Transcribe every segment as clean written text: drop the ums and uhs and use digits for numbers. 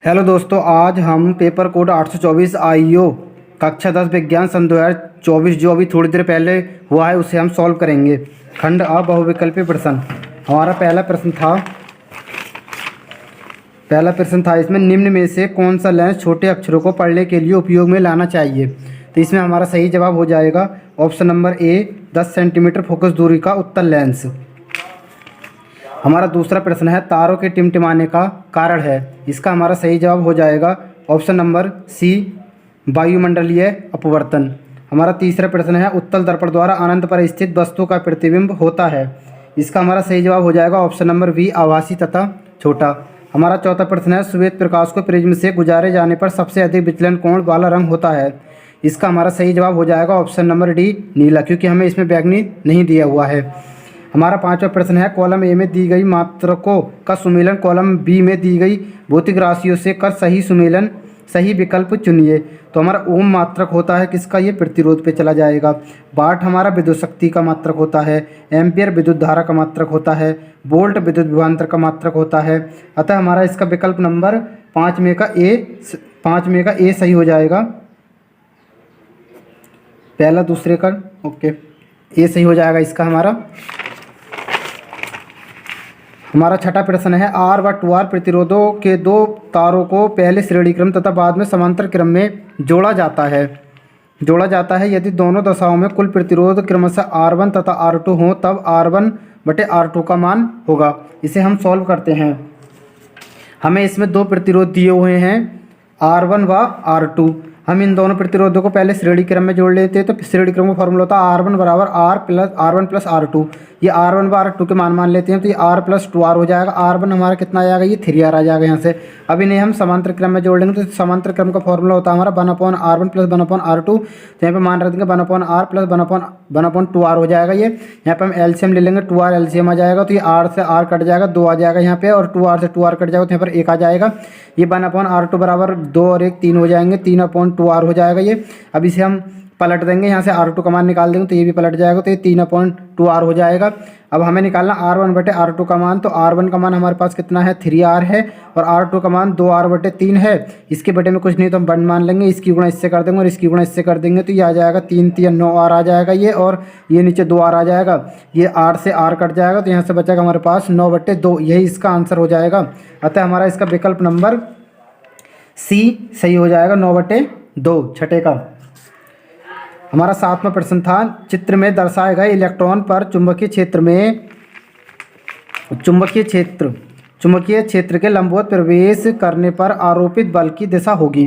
Hello दोस्तों, आज हम पेपर कोड 824 आईओ कक्षा 10 विज्ञान सन 2024 जो अभी थोड़ी देर पहले हुआ है उसे हम सॉल्व करेंगे। खंड अ बहुविकल्पीय प्रश्न। हमारा पहला प्रश्न था इसमें निम्न में से कौन सा लेंस छोटे अक्षरों को पढ़ने के लिए उपयोग में लाना चाहिए। तो इसमें हमारा सही जवाब हो जाएगा option number A 10 centimetre focus दूरी का उत्तल लेंस। हमारा दूसरा प्रश्न है तारों के टिमटिमाने का कारण है। इसका हमारा सही जवाब हो जाएगा ऑप्शन नंबर सी वायुमंडलीय अपवर्तन। हमारा तीसरा प्रश्न है उत्तल दर्पण द्वारा अनंत पर स्थित वस्तु का प्रतिबिंब होता है। इसका हमारा सही जवाब हो जाएगा ऑप्शन नंबर बी आभासी तथा छोटा। हमारा चौथा प्रश्न है श्वेत प्रकाश को प्रिज्म से गुजारे जाने पर सबसे अधिक विचलन कोण वाला रंग होता है। इसका हमारा सही जवाब हो जाएगा ऑप्शन नंबर डी नीला, क्योंकि हमें इसमें बैंगनी नहीं दिया हुआ है। हमारा पांचवा प्रश्न है कॉलम ए में दी गई मात्रकों का सुमेलन कॉलम बी में दी गई भौतिक राशियों से कर सही सुमेलन सही विकल्प चुनिए। तो हमारा ओम मात्रक होता है किसका, ये प्रतिरोध पे चला जाएगा। वाट हमारा विद्युत शक्ति का मात्रक होता है। एम्पियर विद्युत धारा का मात्रक होता है। वोल्ट विद्युत विभवांतर का मात्रक होता है। अतः हमारा इसका विकल्प नंबर 5 में का ए सही हो जाएगा। पहला दूसरे का ओके ए सही हो जाएगा इसका। हमारा छठा प्रश्न है आर व 2R प्रतिरोधों के दो तारों को पहले श्रेणी क्रम तथा बाद में समांतर क्रम में जोड़ा जाता है यदि दोनों दशाओं में कुल प्रतिरोध क्रमशः R1 तथा R2 हो तब R1/R2 का मान होगा। इसे हम सॉल्व करते हैं। हमें इसमें दो प्रतिरोध दिए हुए हैं R1 व R2। हम इन दोनों प्रतिरोधों को पहले श्रेणी क्रम में जोड़ लेते हैं। तो श्रेणी क्रम का फॉर्मूला होता है R1 बराबर R1 प्लस R2। ये R1 व R2 के मान लेते हैं तो ये R प्लस 2R हो जाएगा। R1 हमारा कितना आ जाएगा, ये 3R आ जाएगा यहाँ से। अब इन्हें हम समांतर क्रम में जोड़ लेंगे तो समांतर क्रम का फॉर्मूला होता है हमारा 1/R1 प्लस 1/R2। तो यहाँ पे मान रख देंगे 1/R प्लस 1/2R हो जाएगा। ये यहाँ पे हम एलसीएम ले लेंगे, 2R एलसीएम आ जाएगा तो ये R से R कट जाएगा, 2 आ जाएगा यहाँ पे, और 2R से 2R कट जाएगा तो यहाँ पर 1 आ जाएगा। ये 1/R2 बराबर 2 और 1 3 हो जाएंगे, 3/2R हो जाएगा ये। अब इसे हम पलट देंगे, यहाँ से R2 का मान निकाल देंगे तो ये भी पलट जाएगा तो ये 3/2R हो जाएगा। अब हमें निकालना R1/R2 का मान। तो R1 का मान हमारे पास कितना है, 3R है, और R2 का मान 2R/3 है। इसके बटे में कुछ नहीं तो हम 1 मान लेंगे, इसकी गुणा इससे कर देंगे और इसकी गुणा इससे कर देंगे तो ये आ जाएगा 3×3=9R आ जाएगा ये, और ये नीचे 2R आ जाएगा। ये R से R कट जाएगा तो यहाँ से बचेगा हमारे पास 9/2। यही इसका आंसर हो जाएगा। अतः हमारा इसका विकल्प नंबर सी सही हो जाएगा, 9/2 छठे का। हमारा सातवां प्रश्न था चित्र में दर्शाए गए इलेक्ट्रॉन पर चुंबकीय क्षेत्र के लंबवत प्रवेश करने पर आरोपित बल की दिशा होगी।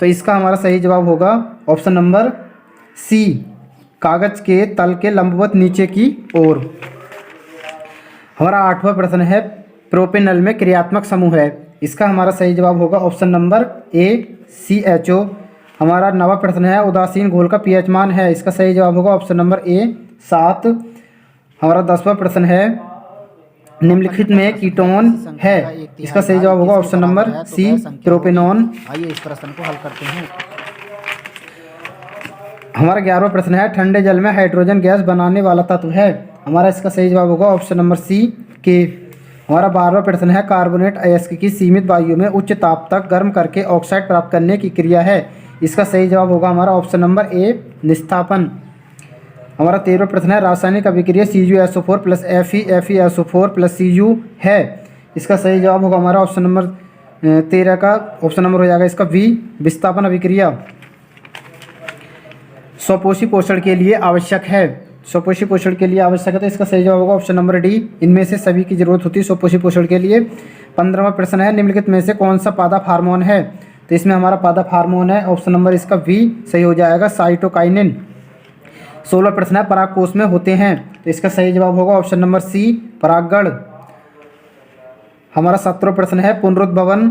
तो इसका हमारा सही जवाब होगा ऑप्शन नंबर सी कागज के तल के लंबवत नीचे की ओर। हमारा आठवां प्रश्न है प्रोपेनल में क्रियात्मक समूह है। इसका हमारा सही जवाब होगा ऑप्शन नंबर ए CHO। हमारा नवा प्रश्न है उदासीन घोल का pH मान है। इसका सही जवाब होगा ऑप्शन नंबर ए 7। हमारा 10वां प्रश्न है निम्नलिखित में कीटोन है। इसका सही जवाब होगा ऑप्शन नंबर सी प्रोपेनॉन। आइए इस प्रश्न को हल करते हैं। हमारा 11वां प्रश्न है ठंडे जल में हाइड्रोजन गैस बनाने वाला तत्व है। हमारा इसका सही जवाब होगा ऑप्शन नंबर सी के। हमारा 12वां प्रश्न है कार्बोनेट अयस्क की सीमित वायु में उच्च ताप तक गर्म करके ऑक्साइड प्राप्त करने की क्रिया है। इसका सही जवाब होगा हमारा ऑप्शन नंबर ए निस्थापन। हमारा 13वां प्रश्न है रासायनिक अभिक्रिया CuSO4 plus FeFeSO4 plus Cu है। इसका सही जवाब होगा हमारा ऑप्शन नंबर 13 का ऑप्शन नंबर हो जाएगा इसका बी विस्थापन अभिक्रिया। स्वपोषी पोषण के लिए आवश्यक है। स्वपोषी पोषण के लिए आवश्यक है तो इसका सही जवाब होगा ऑप्शन नंबर डी इनमें से सभी की जरूरत होती है स्वपोषी पोषण के लिए। 15वां प्रश्न है निम्नलिखित में से कौन सा पादप हार्मोन है। तो इसमें हमारा पादप हार्मोन है ऑप्शन नंबर इसका बी सही हो जाएगा साइटोकाइनिन। 16वां प्रश्न है परागकोश में होते हैं। तो इसका सही जवाब होगा ऑप्शन नंबर सी परागगण। हमारा 17वां प्रश्न है पुनरुद्भवन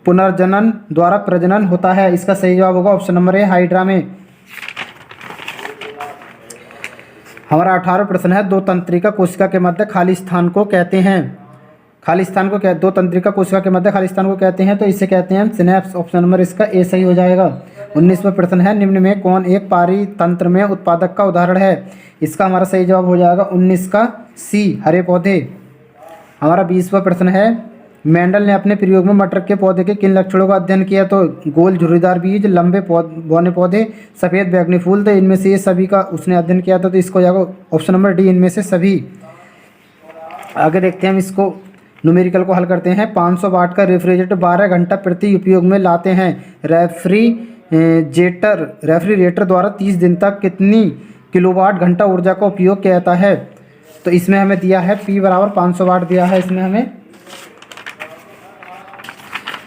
पुनर्जनन द्वारा प्रजनन होता है। इसका सही जवाब होगा ऑप्शन नंबर ए हाइड्रा में। हमारा 18वां प्रश्न है दो तंत्रिका कोशिका के मध्य खाली स्थान को कहते हैं। दो तंत्रिका कोशिका के मध्य खाली स्थान को कहते हैं तो इसे कहते हैं सिनेप्स। ऑप्शन नंबर इसका ए सही हो जाएगा। 19वां प्रश्न है निम्न में कौन एक पारितंत्र में उत्पादक का उदाहरण है। इसका हमारा सही जवाब हो जाएगा 19 का सी हरे पौधे। हमारा 20वां प्रश्न है मेंडल ने अपने प्रयोग में मटर के पौधे के किन लक्षणों का अध्ययन किया? तो गोल झुर्रीदार बीज, लंबे बौने पौधे, सफ़ेद बैगनी फूल। तो इनमें से ये सभी का उसने अध्ययन किया था, तो इसको जाएगा ऑप्शन नंबर डी, इनमें से सभी। आगे देखते हैं हम इसको न्यूमेरिकल को हल करते हैं। 500 वाट का रेफ्रिजरेटर 12 घंटा प्रति उपयोग में लाते हैं। रेफ्रिजरेटर द्वारा 30 दिन तक कितनी किलोवाट घंटा ऊर्जा का उपयोग किया जाता है? तो इसमें हमें दिया है P बराबर 500 वाट दिया है। इसमें हमें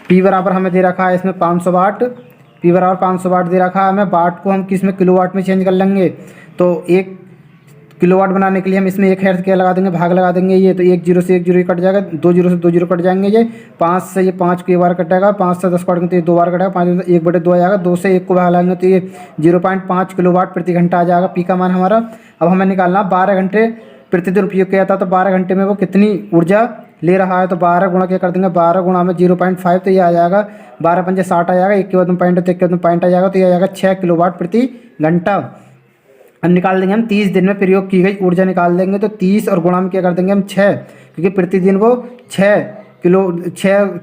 P बराबर हमें दे रखा है इसमें 500 वाट। P बराबर 500 वाट दे रखा है हमें। वाट को हम किस में किलोवाट में चेंज कर लेंगे, तो 1 किलोवाट बनाने के लिए हम इसमें 1 हर्ट्ज क्या लगा देंगे, भाग लगा देंगे। ये तो 1 जीरो से 1 जीरो कट जाएगा, 2 जीरो से 2 जीरो कट जाएंगे। ये 5 से ये 5 को एक बार कटेगा, 5 से 10 काटेंगे तो ये 2 बार कटेगा, 5 से 1/2 आ जाएगा, 2 से 1 को भाग लगाएंगे तो ये 0.5 किलोवाट प्रति घंटा आ जाएगा। पी का मान हमारा। अब हमें निकालना 12 घंटे प्रतिदिन उपयोग किया जाता, तो 12 घंटे में वो कितनी ऊर्जा ले रहा है। तो 12 गुणा क्या कर देंगे, 12 गुणा में 0.5, तो ये आ जाएगा 12 पंजे 60 आ जाएगा। 1 के बाद में पॉइंट, तो 1 के बाद में पॉइंट आ जाएगा, तो ये आ जाएगा 6 किलोवाट प्रति घंटा। अब निकाल देंगे हम 30 दिन में प्रयोग की गई ऊर्जा निकाल देंगे। तो 30 और गुणा में क्या कर देंगे हम 6, क्योंकि प्रतिदिन वो 6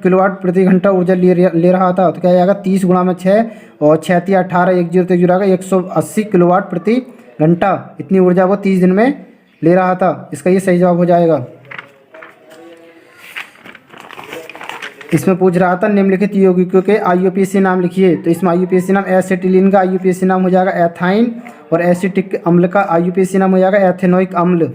किलोवाट प्रति घंटा ऊर्जा ले रहा था। तो क्या आएगा 30 गुणा में 6 और 6 × 18, 1 जीरो तो 1 जीरो आएगा, 180 किलोवाट प्रति घंटा। इतनी ऊर्जा वो 30 दिन में ले रहा था। इसका ये सही जवाब हो जाएगा। इसमें पूछ रहा था निम्नलिखित यौगिकों के IUPAC नाम लिखिए। तो इसमें IUPAC नाम एसिटिलीन का IUPAC नाम हो जाएगा एथाइन, और एसिटिक अम्ल का IUPAC नाम हो जाएगा एथेनोइक अम्ल।